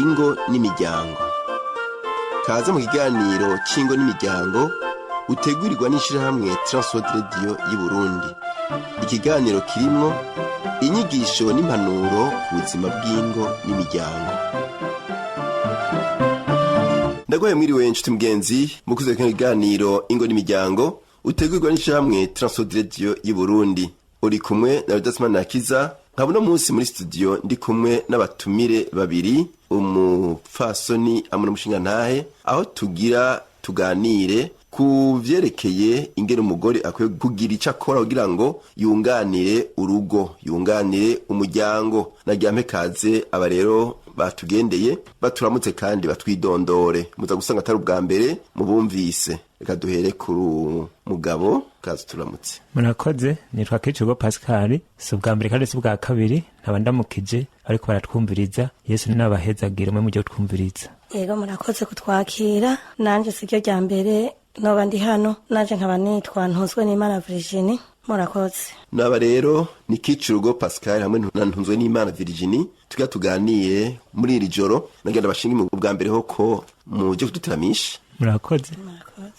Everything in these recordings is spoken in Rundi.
ingo n'imiryango. Kaza mu kiganiro c'ingo n'imiryango utegurirwa n'ishirahamwe Transworld Radio y'u Burundi. Ikiganiro kirimwo inyigisho n'impanuro ku buzima bw'ingo n'imiryango. Ndagoye mwiriwe nshuti mugenzi mukuze kino kiganiro ingo n'imiryango utegurirwa n'ishirahamwe Transworld Radio y'u Burundi. Uri kumwe na Rudasman Akiza. Nkabona munsi muri studio ndi kumwe n'abatumire babiri, umupfasoni amwe n'umushinga ntahe, aho tugira tuganire ku vyerekeye ingene umugore akwiye kugira ico akora kugira ngo yunganire urugo, yunganire umuryango. Naryame kaze aba rero batugendeye baturamutse kandi batwidondore. Muza gusanga atari ubwa mbere mubumvise. Reka duhere ku mugabo kaze turamutse. Murakoze, nitwa Kicugo Pascal. Si ubwa mbere kandi si ubwa kabiri, nkaba ndamukije ariko baratwumviriza. Yesu nabahezagire mwe mujye twumviriza. Yego murakoze kutwakira. Nanje siryo rya mbere noba ndi hano. Nanje nkaba nitwa Ntunzwe n'Imana Virginie. Murakoze. Naba rero ni Kicugo Pascal hamwe na Ntunzwe n'Imana Virginie. Tugira tuganiye muri iri joro. Nagenda bashinga ubwa mbere hoko mujye kudutiramisha. Murakoze.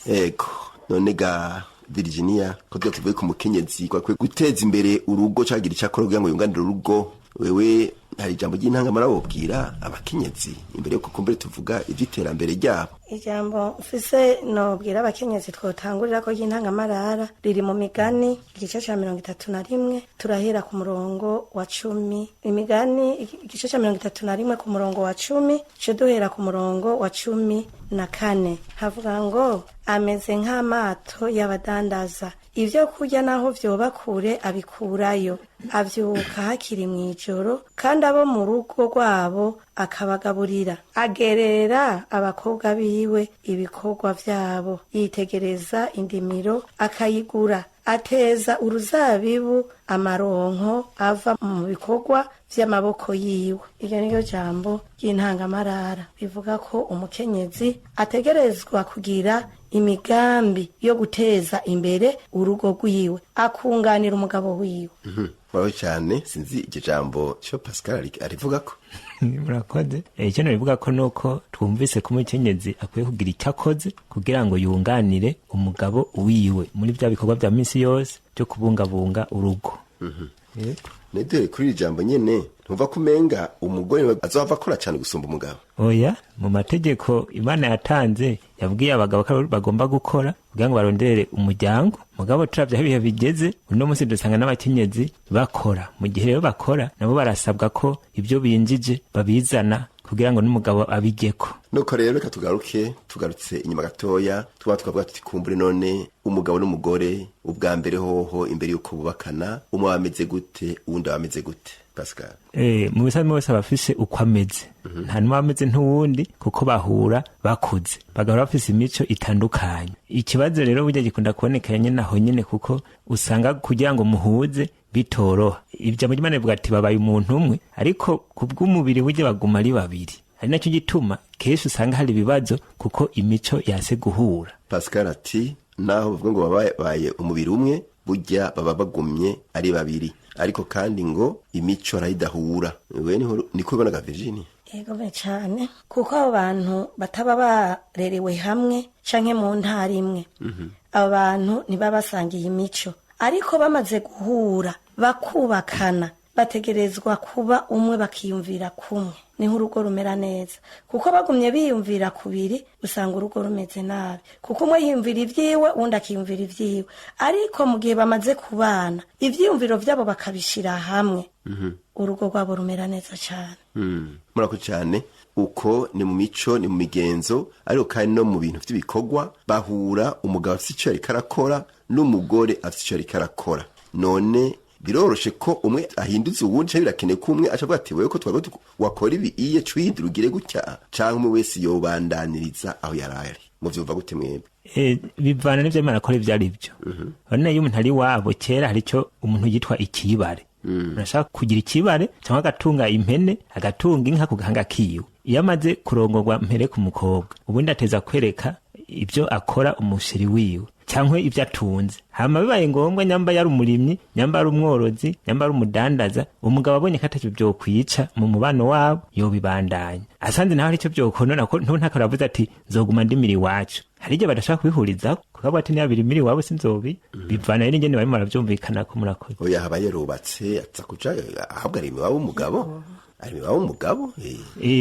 Ego, none ga Virginia, ko tuvuye ku mukenyezi kwa guteza imbere urugo cagira icyakora kugira ngo yunganire urugo. Wewe hari ijambo ry'intangamara wobwira abakenyezi imbere yo kukumbere tuvuga ivy'iterambere ryabo. Ijambo mfise nobwira abakenyezi twotangurira ko y'intangamarara riri mu migani igice ca 31 turahera ku murongo wa 10. Imigani igice ca 31 ku murongo wa 10 cyo duhera ku murongo wa 14. Havuga ngo ameze nk'amato y'abadandaza, ivyo kurya naho vyoba kure abikurayo, avyuka hakiri mw'ijoro kandi abo mu rugo rwabo akabagaburira. Agerera abakobwa biwe ibikorwa vyabo, yitegereza indimiro akayigura, ateza uruzabibu amaronko ava mu bikorwa vy'amaboko yiwe. Iryo niryo jambo ry'intangamarara bivuga ko umukenyezi ategerezwa kugira imigambi yo guteza imbere urugo rwiwe, akunganira umugabo wiwe. Wawe cyane sinzi iryo jambo cyo Pascal arivuga ko. Murakoze. Icyo narivuga ko nuko twumvise ko umukenyezi akwiye kugira icyo akoze kugira ngo yunganire umugabo wiwe muri bya bikorwa bya minsi yose byo kubungabunga urugo. Nedere kuri ijambo nyene ntumva kumenga umugore azova akora cyane gusumba umugabo. Oya, mu mategeko Imana yatanze yabwiye abagabo ko bagomba gukora kugira ngo barondere umuryango. Mugabo turavye ibihe bigeze uno munsi dusanga n'abakenyezi bakora. Mu gihe rero bakora nabo barasabwa ko ibyo binjije babizana kugira ngo n'umugabo abigeko. Nuko rero reka tugarutse inyuma gatoya twavuga tuti kumbure none umugabo n'umugore ubwa mbere hoho imbere yuko bubakana umwe ameze gute uwundi ameze gute Pascal? Mu bisanzwe bose abafise uko ameze. Nta numwe ameze ntuwundi kuko bahura bakuze. Bagahora bafise imico itandukanye. Ikibazo rero burya gikunda kuboneka nyene naho nyene kuko usanga kugira ngo muhuze bitoroha. Ibyo muri mane bwati babaye umuntu umwe ariko kubw'umubiri burya baguma ari babiri. Ari nacyo gituma kenshi usanga hari ibibazo kuko imico yase guhura. Pascal ati naho bavuga ngo babaye umubiri umwe burya baba bagumye ari babiri ariko kandi ngo imico arayidahura. Wewe niko ubona Virginie? Ego cyane kuko abo bantu bataba barerewe hamwe canke mu ntara imwe. Abo bantu ntibabasangiye imico ariko bamaze guhura bakubakana bategerezwa kuba umwe bakiyumvira kumwe, niho urugo rumera neza. Kuko bagumye biyumvira kubiri usanga urugo rumeze nabi kuko umwe yiyumvira ivyiwe undi akiyumvira ivyiwe. Ariko mu gihe bamaze kubana ivyiyumviro vyabo bakabishira hamwe, urugo rwabo rumera neza cyane. Murako cyane uko ni mu mico ni mu migenzo ariko kandi no mu bintu by'ibikorwa bahura. Umugabo afite icyo ariko arakora n'umugore afite icyo ariko arakora. None biroroshe ko umwe ahinduza uwundi cyangwa birakeneye ko umwe acavuga ati wewe ko twago wakora ibi iye twihindura ugire gutya cyangwa umwe wese yobandaniriza aho yarari. Mu vyumva gute mwebwe? Bivana n'ivyo Imana akora ivyo ari byo. None iyo umuntu ari wabo kera hari cyo umuntu yitwa ikibare. Urashaka kugira ikibare cyangwa agatunga impene agatunga inka kugahanga kiyo. Iyo amaze kurongorwa mpere ku mukobwa ubundi ateza kwereka ibyo akora umushiri wiwe cyangwa ibyo atunze. Hama bibaye ngombwa nyamba yari umurimyi, nyamba ari umworozi, nyamba ari umudandaza, umugabo abonye ko atacyo byokwica mu mubano wabo yobibandanya. Asanze naho ari cyo byokonona ko ntakaravuze ati nzoguma ndimira iwacu. Hari igihe badashaka kubihuriza kuko ati niya birimira iwabo sinzobi bivana rero ingene barimo baravyumvikana ko murakoze. Oya haba yarubatse atsa kuja ahabwa ari iwabo umugabo. Ari iwabo umugabo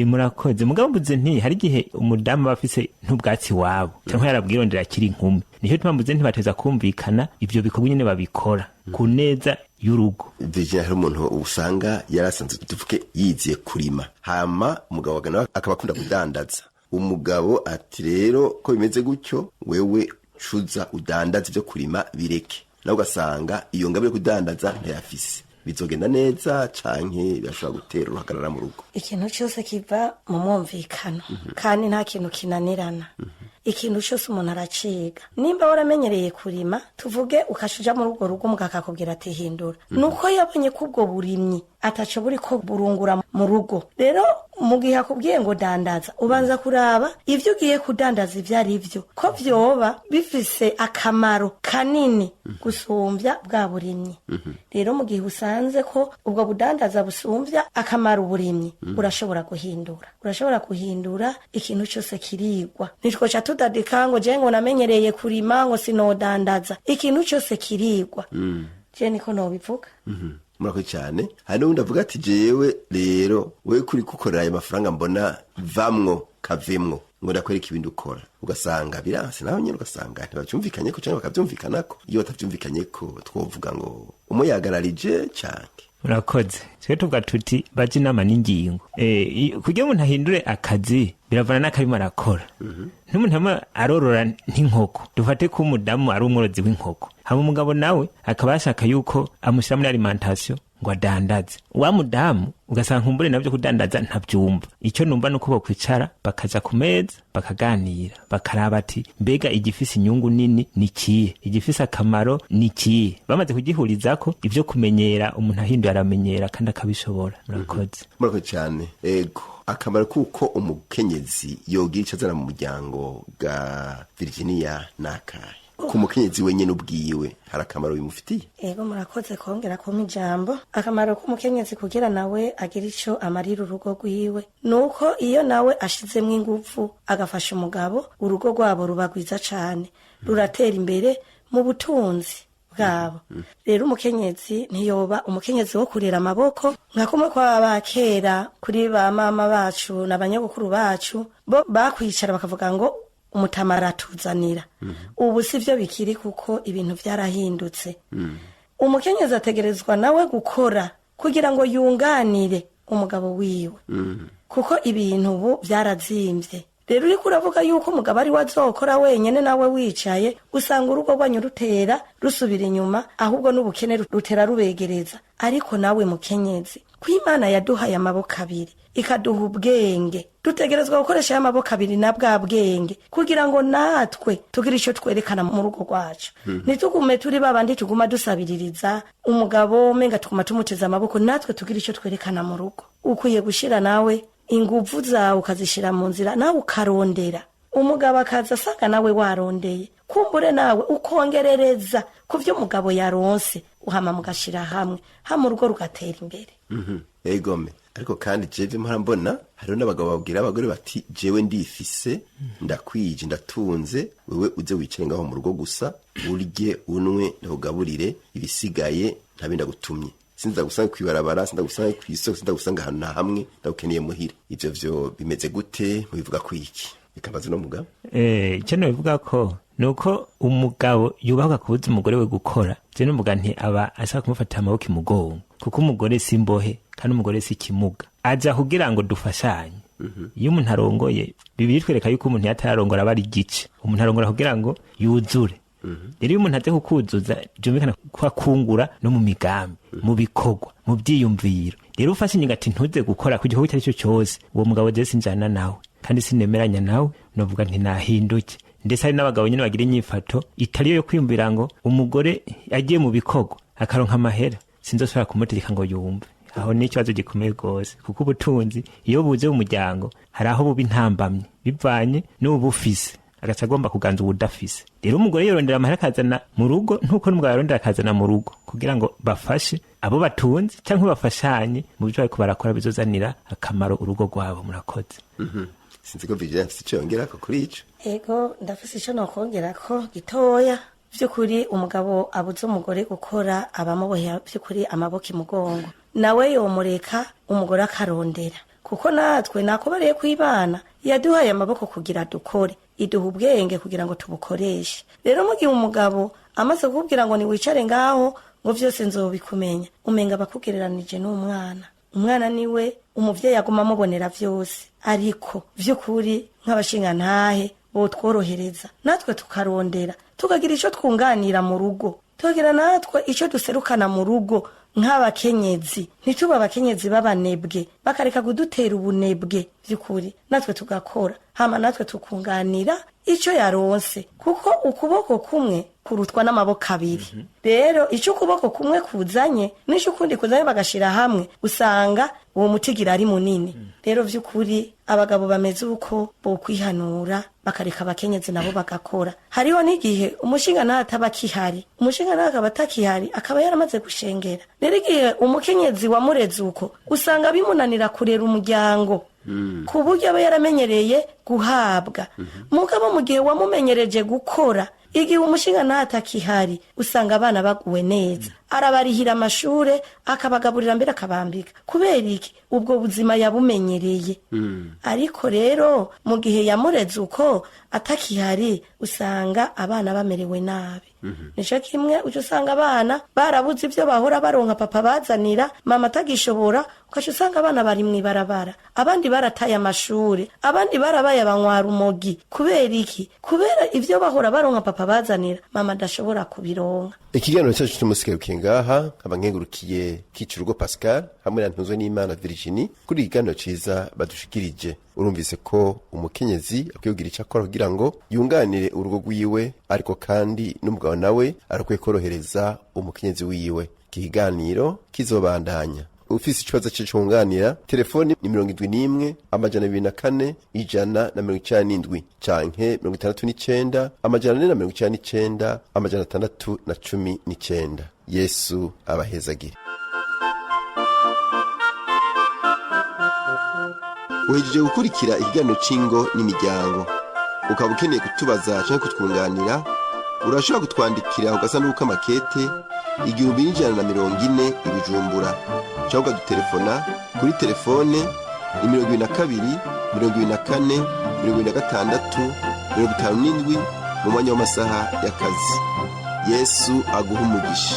murakoze. Mugabo mbuze nti hari igihe umudamu bafise ntubwatsi wabo cyangwa yarabwirondera akiri inkumi. Niho tumambuze ntibateza kumvikana ivyo bikorwa nyene babikora ku neza y'urugo. Virginia hari umuntu usanga yarasanzwe tuvuke yiziye kurima, hama umugabo wagana akaba akunda kudandaza. Umugabo ati rero ko bimeze gutyo wewe cuza udandaza ivyo kurima bireke, nawe ugasanga iyo ngabire kudandaza ntayafise. Bizogenda neza canke birashobora gutera uruhagarara mu rugo. Ikintu cyose kiva mu mwumvikano kandi nta kintu kinanirana. Ikintu cyose umuntu araciga. Nimba waramenyereye kurima, tuvuge ukashuja mu rugo rugo mugakakubwira ati hindura. Nuko yabonye ko ubwo burimyi ataco buri ko burungura mu rugo. Rero mu gihe akubwiye ngo dandaza, ubanza kuraba ivyo ugiye kudandaza ivyo ari vyo, ko vyoba bifise akamaro kanini gusumvya bwa burimyi. Rero mu gihe usanze ko ubwo budandaza busumvya akamaro uburimyi, urashobora guhindura ikintu cyose kirigwa. Nitwoca tudadika ngo je ngo namenyereye kurima ngo sinodandaza. Ikintu cyose kirigwa. Je niko nobivuga. Murako cyane. Hari n'undi avuga ati jewe rero wewe kuri gukorera ayo mafaranga mbona vamwo kavemwo ngo ndakwereka ibindi ukora, ugasanga biranse naho nyine ugasanga ntibacyumvikanye ko cyangwa bakabyumvikanako. Iyo batabyumvikanye ko twovuga ngo umuyagararije canke. Murakoze. Twe tuvuga tuti baje inama n'ingingo. Kugira umuntu ahindure akazi biravana n'akarimo arakora. N'umuntu hamwe arorora nk'inkoko. Dufate ko umudamu ari umworozi w'inkoko. Hama umugabo nawe akaba yashaka yuko amushyira muri alimentation ngo adandaze. Wa mudamu ugasanga nkumbure nabyo kudandaza ntabyumva. Icyo numva nuko bakwicara bakaja ku meza bakaganira bakaraba ati mbega igifise inyungu nini nikiye, igifise akamaro nikiye. Bamaze kugihurizako ivyo kumenyera umuntu ahinduye aramenyera kandi akabishobora. Murakoze. Murakoze cyane. Ego akamaro kuko umukenyezi yogira icyo azana mu muryango bwa Virginia nakaye. Ku mukenyezi wenyene ubwiwe hari akamaro bimufitiye. Ego murakoze kongera ko mijambo. Akamaro k'umukenyezi kugira nawe agira ico amarira urugo rwiwe nuko iyo nawe ashizemwe ingufu agafasha umugabo, urugo rwabo rubagwiza cane, ruratera imbere mu butunzi bwabo. Rero umukenyezi ntiyoba umukenyezi wo kurera amaboko nka kumwe kwa bakera kuri ba mama bacu n'abanyabukuru bacu bo bakwicara bakavuga ngo umutamara tuzanira. Ubu sivyo bikiri kuko ibintu vyarahindutse. Umukenyezi ategerezwa nawe gukora kugira ngo yunganire umugabo wiwe. Kuko ibintu ubu vyarazimvye. Rero uriko uravuga yuko umugabo ari wazokora wenyene nawe wicaye, usanga urugo rwanyu rutera rusubira inyuma, ahubwo n'ubukene rutera rubegereza. Ariko nawe mukenyezi, ko Imana yaduhaye amaboko abiri ikaduha ubwenge, dutegerezwa gukoresha amaboko abiri na bwa bwenge kugira ngo natwe tugira ico twerekana mu rugo rwacu. Nitugume turi babandi tuguma dusabiririza umugabo menga tuguma tumuteza amaboko, natwe tugira ico twerekana mu rugo. Ukwiye gushira nawe inguvu zawe ukazishira mu nzira, nawe ukarondera. Umugabo akaza asanga nawe warondeye, kumbure nawe ukongerereza kuvyo umugabo yaronse, uhama mugashira hamwe urugo rugatera imbere. Egome. Ariko kandi jewe mpora hariho n'abagabo babwira abagore bati jewe ndifise ndakwije ndatunze, wewe uze wicare ngaho mu rugo gusa urye unwe ndakugaburire, ibisigaye ntabindi gutumye. Sinza gusanga kwibarabara, sinza gusanga kwisoko, sinza gusanga ahantu na hamwe ndagukeneye muhira. Ivyo vyo bimeze gute mubivuga kwiki? Ikabazo no mugabo. Icyo bivuga ko nuko umugabo yubaha kubuza umugore we gukora. Je n'umuga nti aba ashaka kumufata amaboko imugongo, kuko umugore simbohe kandi umugore si kimuga. Aja kugira ngo dufashanye. Iyo umuntu arongoye bibiri twereka yuko umuntu yatararongora bari gice. Umuntu arongora kugira ngo yuzure. Rero iyo umuntu aje kukuzuza byumvikana kwa kungura no mu migambi, mu bikorwa, mu byiyumviro. Rero ufashe ingati ntuze gukora ku gihugu cyacyo cyose, uwo mugabo je sinjana nawe kandi sinemeranya nawe, novuga nti nahinduke. Ndetse hari n'abagabo nyine bagira inyifato itari yo kwiyumvira ngo umugore agiye mu bikorwa akaronka amahera sinzosubira kumutegeka ngo yumve. Aho ni ikibazo gikomeye rwose, kuko ubutunzi iyo buze mu muryango hari aho buba intambamye bivanye n'ubufise. agaca agomba kuganza ubudafise. Rero umugore yorondera amahera akazana mu rugo nkuko n'umugabo yorondera akazana mu rugo kugira ngo bafashe abo batunzi cyangwa bafashanye mu byo bariko barakora bizozanira akamaro urugo rwabo. Murakoze. Sinzi ko Vigilance ico yongerako kuri ico. Ego ndafise ico nokongerako gitoya. Vyukuri umugabo abuze umugore gukora abamubohera vyukuri amaboko imugongo, nawe yomureka umugore akarondera, kuko natwe nakubareye kwibana yaduhaye amaboko kugira dukore, iduha ubwenge kugira ngo tubukoreshe. Rero mu gihe umugabo amaze kukubwira ngo ni wicare ngaho ngo vyose nzobikumenya, umenga bakugereranije n'umwana. Umwana niwe umuvyeyi aguma amubonera vyose, ariko vyukuri nk'abashingantahe botworohereza natwe tukarondera tukagira ico twunganira mu rugo, tukagira natwe ico duserukana mu rugo nk'abakenyezi, ntituba abakenyezi b'abanebwe bakareka kudutera ubunebwe. Vyukuri natwe tugakora, hama natwe tukunganira ico yaronse, kuko ukuboko kumwe kurutwa n'amaboko abiri. Rero ico ukuboko kumwe kuzanye n'ico ukundi kuzanye bagashira hamwe, usanga uwo mutigira ari munini. Rero vyukuri abagabo bameze uko bokwihanura bakareka abakenyezi nabo bagakora. Hariho n'igihe umushinga nataba kihari, umushinga nakaba atakihari akaba yaramaze gushengera. Rero igihe umukenyezi wamureze uko usanga bimunanira kurera umuryango, ku buryo aba yaramenyereye guhabwa. Mugabo mu gihe wamumenyereje gukora, igihe umushinga natakihari usanga abana baguwe neza, arabarihira amashure akabagaburira mbere akabambika. Kubera iki? Ubwo buzima yabumenyereye. Ariko rero mu gihe yamureze uko atakihari usanga abana bamerewe nabi. Nico kimwe uca usanga abana barabuze ivyo bahora baronka papa bazanira, mama atagishobora, ukaca usanga abana bari mwibarabara, abandi barataye amashure, abandi barabaye abanywara umogi. Kubera iki? Kubera ivyo bahora baronka papa bazanira, mama adashobora kubironka. Ikiganiro cyacu tumusigarukiye ngaha, abankengurukiye Kicurugo Pascal hamwe na Ntuzwe n'Imana Virginie kuri ikiganiro ciza badushikirije. Urumvise ko umukenyezi akwiye kugira icyo akora kugira ngo yunganire urugo rwiwe, ariko kandi n'umugabo nawe arakwiye korohereza umukenyezi wiwe. Ikiganiro kizobandanya. Ufise ikibazo cy'icunganira, telefoni ni 71 amajana 24 197 canke 69 amajana 499 amajana 619. Yesu abahezagire. Uhejeje gukurikira ikiganiro c'ingo n'imiryango, ukaba ukeneye kutubaza canke kutwunganira, urashobora kutwandikira ugasanduka makete 1140 i Bujumbura, cyangwa dutelefona kuri telefone 22 24 26 57 mu mwanya w'amasaha y'akazi. Yesu aguha umugisha.